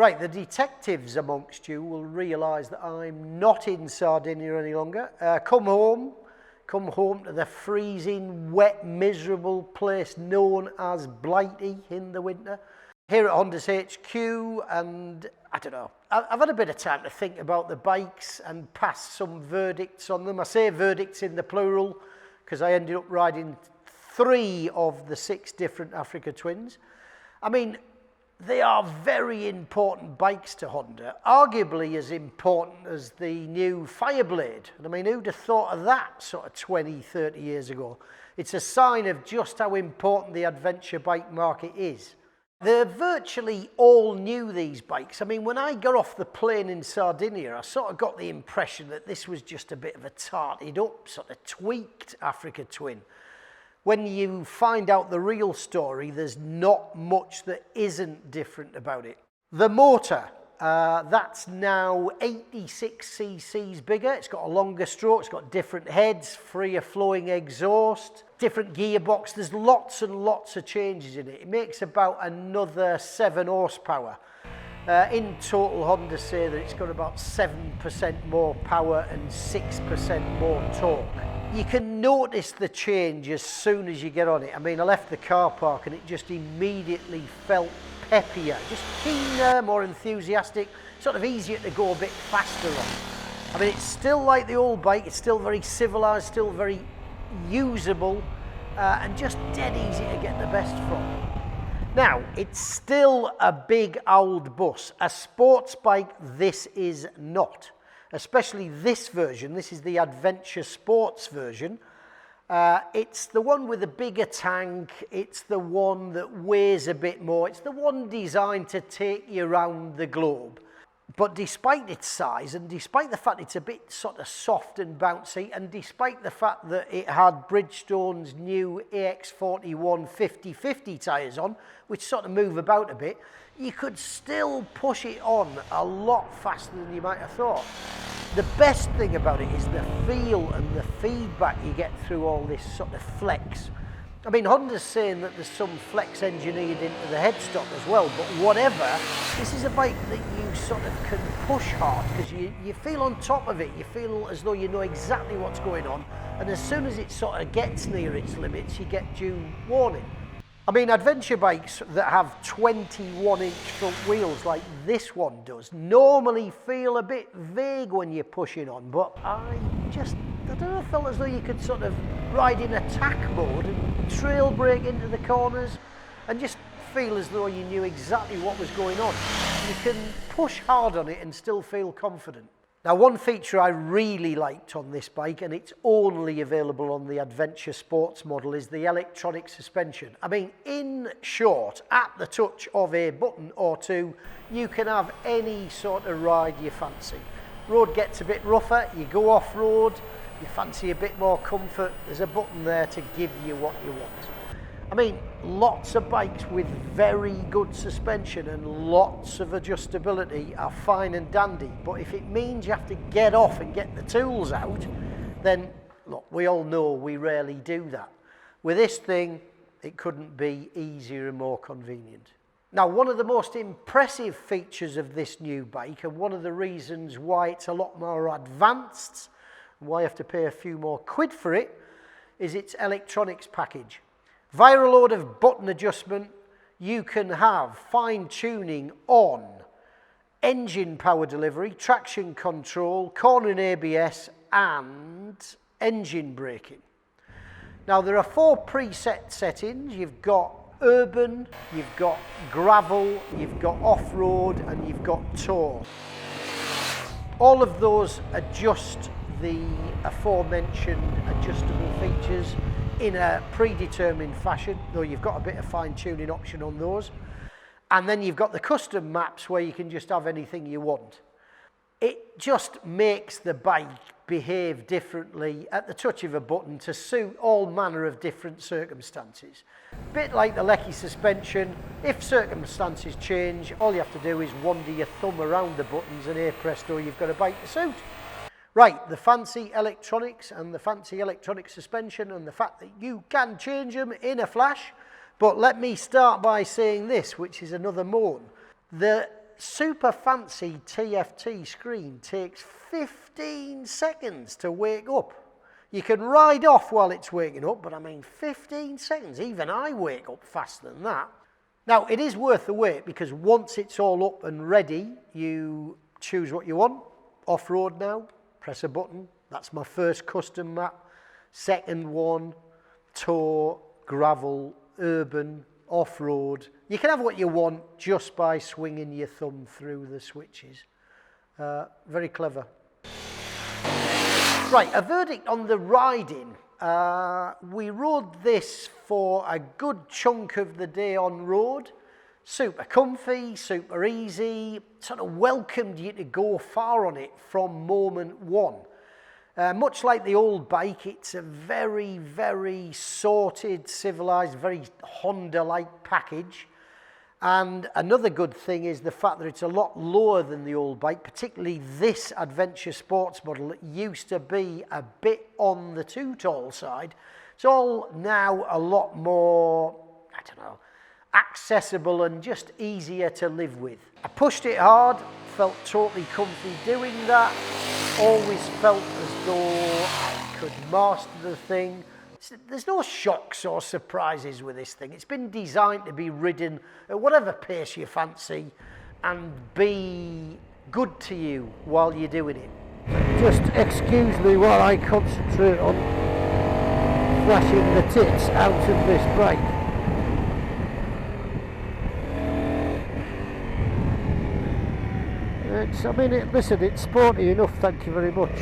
Right, the detectives amongst you will realise that I'm not in Sardinia any longer. Come home to the freezing, wet, miserable place known as Blighty in the winter. Here at Honda's HQ, and I don't know, I've had a bit of time to think about the bikes and pass some verdicts on them. I say verdicts in the plural because I ended up riding 3 of the 6 different Africa Twins. I mean, they are very important bikes to Honda, arguably as important as the new Fireblade. And I mean, who'd have thought of that sort of 20, 30 years ago? It's a sign of just how important the adventure bike market is. They're virtually all new, these bikes. I mean, when I got off the plane in Sardinia, I sort of got the impression that this was just a bit of a tarted up, sort of tweaked Africa Twin. When you find out the real story, there's not much that isn't different about it. The motor, that's now 86 cc's bigger. It's got a longer stroke, it's got different heads, freer flowing exhaust, different gearbox. There's lots and lots of changes in it. It makes about another 7 horsepower. In total, Honda say that it's got about 7% more power and 6% more torque. You can notice the change as soon as you get on it. I mean, I left the car park and it just immediately felt peppier, just keener, more enthusiastic, sort of easier to go a bit faster on. I mean, it's still like the old bike, it's still very civilised, still very usable, and just dead easy to get the best from. Now, it's still a big old bus. A sports bike, this is not. Especially this version, this is the Adventure Sports version. It's the one with the bigger tank, it's the one that weighs a bit more, it's the one designed to take you around the globe. But despite its size, and despite the fact it's a bit sort of soft and bouncy, and despite the fact that it had Bridgestone's new AX41 50/50 tyres on, which sort of move about a bit, you could still push it on a lot faster than you might have thought. The best thing about it is the feel and the feedback you get through all this sort of flex. I mean, Honda's saying that there's some flex engineered into the headstock as well, but whatever, this is a bike that you sort of can push hard because you feel on top of it, you feel as though you know exactly what's going on, and as soon as it sort of gets near its limits, you get due warning. I mean, adventure bikes that have 21-inch front wheels like this one does normally feel a bit vague when you're pushing on, but I don't know, I felt as though you could sort of ride in attack mode and trail brake into the corners and just feel as though you knew exactly what was going on. You can push hard on it and still feel confident. Now, one feature I really liked on this bike, and it's only available on the Adventure Sports model, is the electronic suspension. I mean, in short, at the touch of a button or two, you can have any sort of ride you fancy. Road gets a bit rougher, you go off-road, you fancy a bit more comfort, there's a button there to give you what you want. I mean, lots of bikes with very good suspension and lots of adjustability are fine and dandy, but if it means you have to get off and get the tools out, then look, we all know we rarely do that. With this thing, it couldn't be easier and more convenient. Now, one of the most impressive features of this new bike, and one of the reasons why it's a lot more advanced, and why you have to pay a few more quid for it, is its electronics package. Via a load of button adjustment, you can have fine-tuning on engine power delivery, traction control, cornering ABS, and engine braking. Now, there are 4 preset settings. You've got urban, you've got gravel, you've got off-road, and you've got tour. All of those adjust the aforementioned adjustable features in a predetermined fashion, though you've got a bit of fine-tuning option on those. And then you've got the custom maps where you can just have anything you want. It just makes the bike behave differently at the touch of a button to suit all manner of different circumstances. A bit like the Lecky suspension, if circumstances change, all you have to do is wander your thumb around the buttons and hey presto, you've got a bike to suit. Right, the fancy electronics and the fancy electronic suspension and the fact that you can change them in a flash. But let me start by saying this, which is another moan. The super fancy TFT screen takes 15 seconds to wake up. You can ride off while it's waking up, but I mean 15 seconds, even I wake up faster than that. Now, it is worth the wait because once it's all up and ready, you choose what you want. Off-road now, press a button. That's my first custom map. Second one, tour, gravel, urban, off-road. You can have what you want just by swinging your thumb through the switches. Very clever. Right, a verdict on the riding. We rode this for a good chunk of the day on road. Super comfy, super easy, sort of welcomed you to go far on it from moment one. Much like the old bike, it's a very, very sorted, civilized, very Honda-like package. And another good thing is the fact that it's a lot lower than the old bike, particularly this adventure sports model that used to be a bit on the too tall side. It's all now a lot more, I don't know, accessible and just easier to live with. I pushed it hard, felt totally comfy doing that, always felt as though I could master the thing. There's no shocks or surprises with this thing. It's been designed to be ridden at whatever pace you fancy and be good to you while you're doing it. Just excuse me while I concentrate on flashing the tits out of this bike. Listen, it's sporty enough, thank you very much.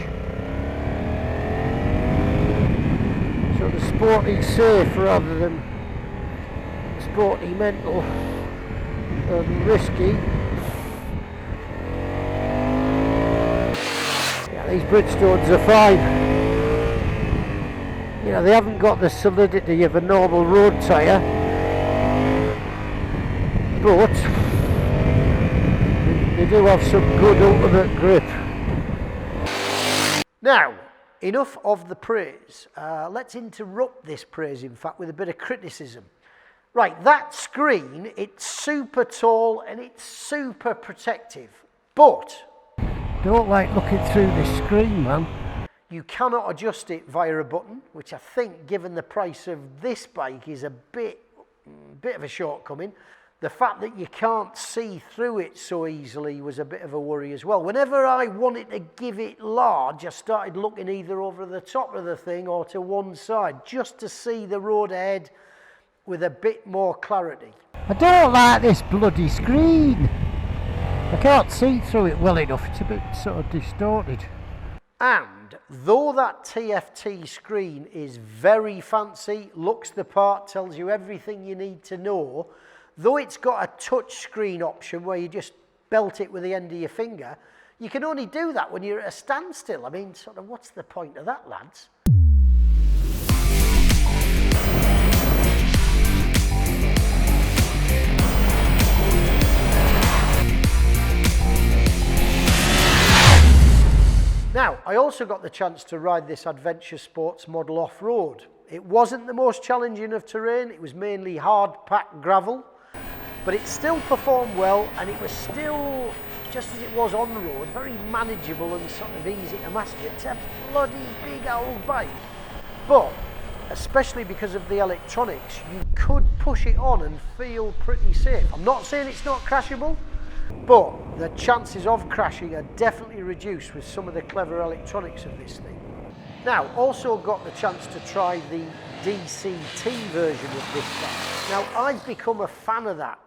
Sort of sporty safe rather than sporty mental and risky. Yeah, these Bridgestones are fine. You know, they haven't got the solidity of a normal road tyre, but they do have some good ultimate grip. Now, enough of the praise. Let's interrupt this praise, in fact, with a bit of criticism. Right, that screen, it's super tall and it's super protective, but don't like looking through this screen, man. You cannot adjust it via a button, which I think, given the price of this bike, is a bit of a shortcoming. The fact that you can't see through it so easily was a bit of a worry as well. Whenever I wanted to give it large, I started looking either over the top of the thing or to one side, just to see the road ahead with a bit more clarity. I don't like this bloody screen. I can't see through it well enough. It's a bit sort of distorted. And though that TFT screen is very fancy, looks the part, tells you everything you need to know, though it's got a touch screen option where you just belt it with the end of your finger, you can only do that when you're at a standstill. I mean, sort of, what's the point of that, lads? Now, I also got the chance to ride this adventure sports model off-road. It wasn't the most challenging of terrain, it was mainly hard-packed gravel, but it still performed well, and it was still, just as it was on the road, very manageable and sort of easy to master. It's a bloody big old bike, but especially because of the electronics, you could push it on and feel pretty safe. I'm not saying it's not crashable, but the chances of crashing are definitely reduced with some of the clever electronics of this thing. Now, also got the chance to try the DCT version of this bike. Now, I've become a fan of that.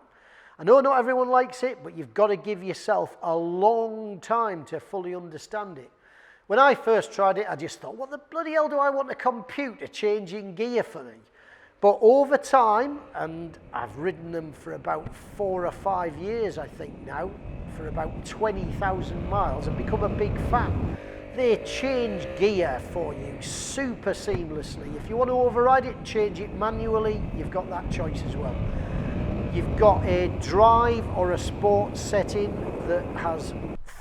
I know not everyone likes it, but you've got to give yourself a long time to fully understand it. When I first tried it, I just thought, what the bloody hell do I want a computer changing gear for me? But over time, and I've ridden them for about 4 or 5 years, I think now, for about 20,000 miles, and become a big fan. They change gear for you super seamlessly. If you want to override it and change it manually, you've got that choice as well. You've got a drive or a sport setting that has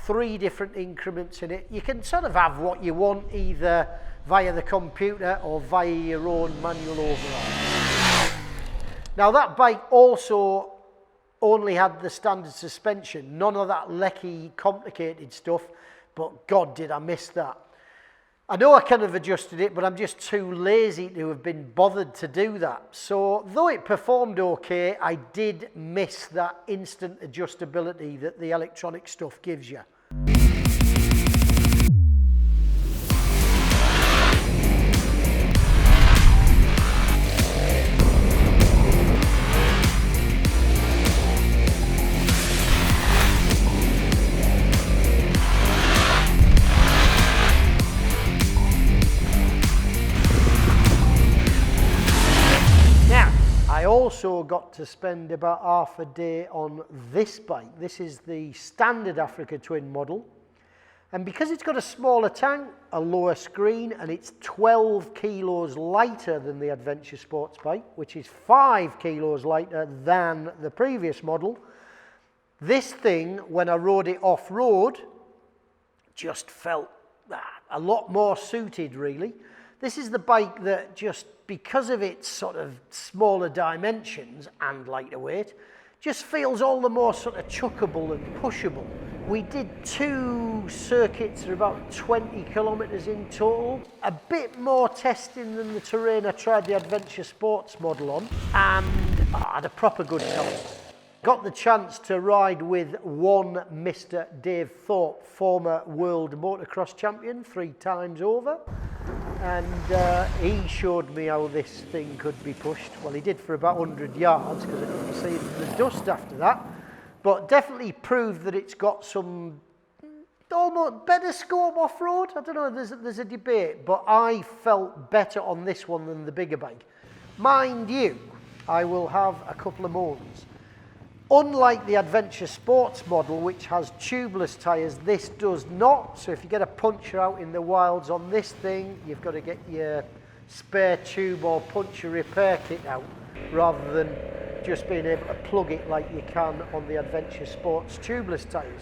3 different increments in it. You can sort of have what you want either via the computer or via your own manual override. Now that bike also only had the standard suspension, none of that lecky, complicated stuff, but God, did I miss that. I know I kind of adjusted it, but I'm just too lazy to have been bothered to do that. So, though it performed okay, I did miss that instant adjustability that the electronic stuff gives you. I also got to spend about half a day on this bike. This is the standard Africa Twin model. And because it's got a smaller tank, a lower screen, and it's 12 kilos lighter than the Adventure Sports bike, which is 5 kilos lighter than the previous model, this thing, when I rode it off-road, just felt a lot more suited, really. This is the bike that just, because of its sort of smaller dimensions and lighter weight, just feels all the more sort of chuckable and pushable. We did 2 circuits of about 20 kilometres in total. A bit more testing than the terrain I tried the Adventure Sports model on, and I had a proper good time. Got the chance to ride with one Mr. Dave Thorpe, former world motocross champion 3 times over. And he showed me how this thing could be pushed. Well, he did for about 100 yards because I couldn't see the dust after that. But definitely proved that it's got some almost better scope off-road. I don't know, there's a debate, but I felt better on this one than the bigger bike. Mind you, I will have a couple of moans. Unlike the Adventure Sports model, which has tubeless tyres, this does not. So if you get a puncture out in the wilds on this thing, you've got to get your spare tube or puncture repair kit out, rather than just being able to plug it like you can on the Adventure Sports tubeless tyres.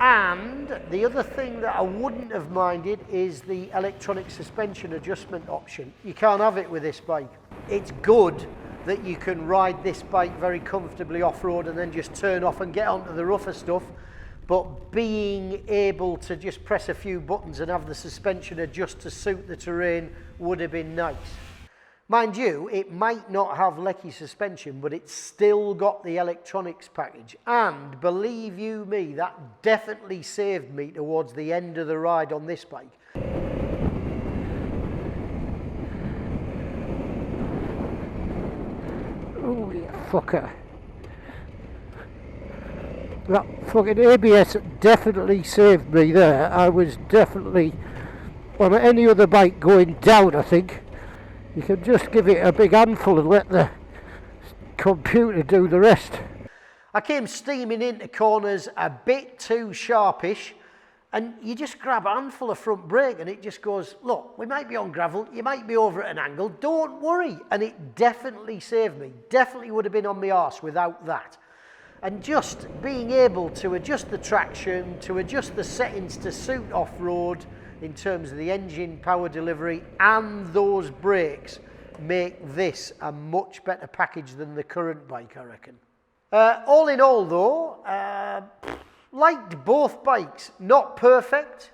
And the other thing that I wouldn't have minded is the electronic suspension adjustment option. You can't have it with this bike. It's good that you can ride this bike very comfortably off-road and then just turn off and get onto the rougher stuff, but being able to just press a few buttons and have the suspension adjust to suit the terrain would have been nice. Mind you, it might not have lecky suspension, but it's still got the electronics package, and believe you me, that definitely saved me towards the end of the ride on this bike. Oh, you fucker. That fucking ABS definitely saved me there. I was definitely on any other bike going down, I think. You can just give it a big handful and let the computer do the rest. I came steaming into corners a bit too sharpish, and you just grab a handful of front brake and it just goes, look, we might be on gravel, you might be over at an angle, don't worry. And it definitely saved me. Definitely would have been on my arse without that. And just being able to adjust the traction, to adjust the settings to suit off-road in terms of the engine power delivery and those brakes, make this a much better package than the current bike, I reckon. All in all though, liked both bikes. Not perfect,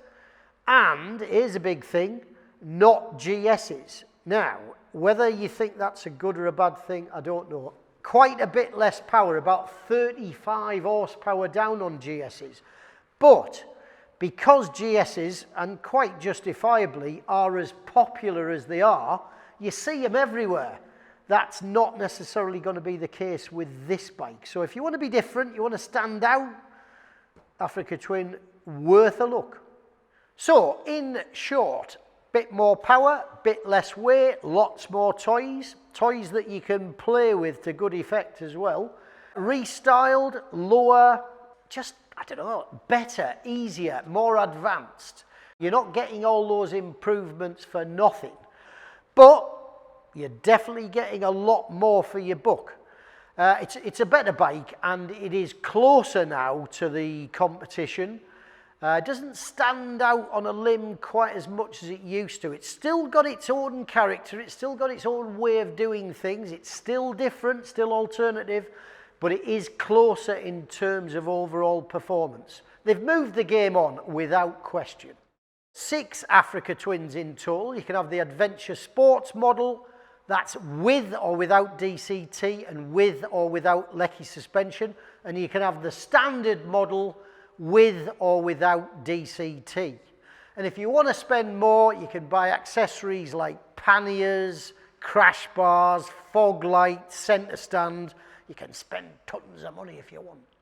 and here's a big thing, not GS's. Now, whether you think that's a good or a bad thing, I don't know. Quite a bit less power, about 35 horsepower down on GS's. But because GS's, and quite justifiably, are as popular as they are, you see them everywhere. That's not necessarily going to be the case with this bike. So if you want to be different, you want to stand out, Africa Twin, worth a look. So, in short, bit more power, bit less weight, lots more toys that you can play with to good effect as well. Restyled, lower, just, I don't know, better, easier, more advanced. You're not getting all those improvements for nothing, but you're definitely getting a lot more for your buck. It's a better bike, and it is closer now to the competition. It doesn't stand out on a limb quite as much as it used to. It's still got its own character, it's still got its own way of doing things, it's still different, still alternative, but it is closer in terms of overall performance. They've moved the game on without question. 6 Africa Twins in total. You can have the Adventure Sports model, that's with or without DCT and with or without Lecky suspension, and you can have the standard model with or without DCT. And if you want to spend more, you can buy accessories like panniers, crash bars, fog lights, centre stand. You can spend tons of money if you want.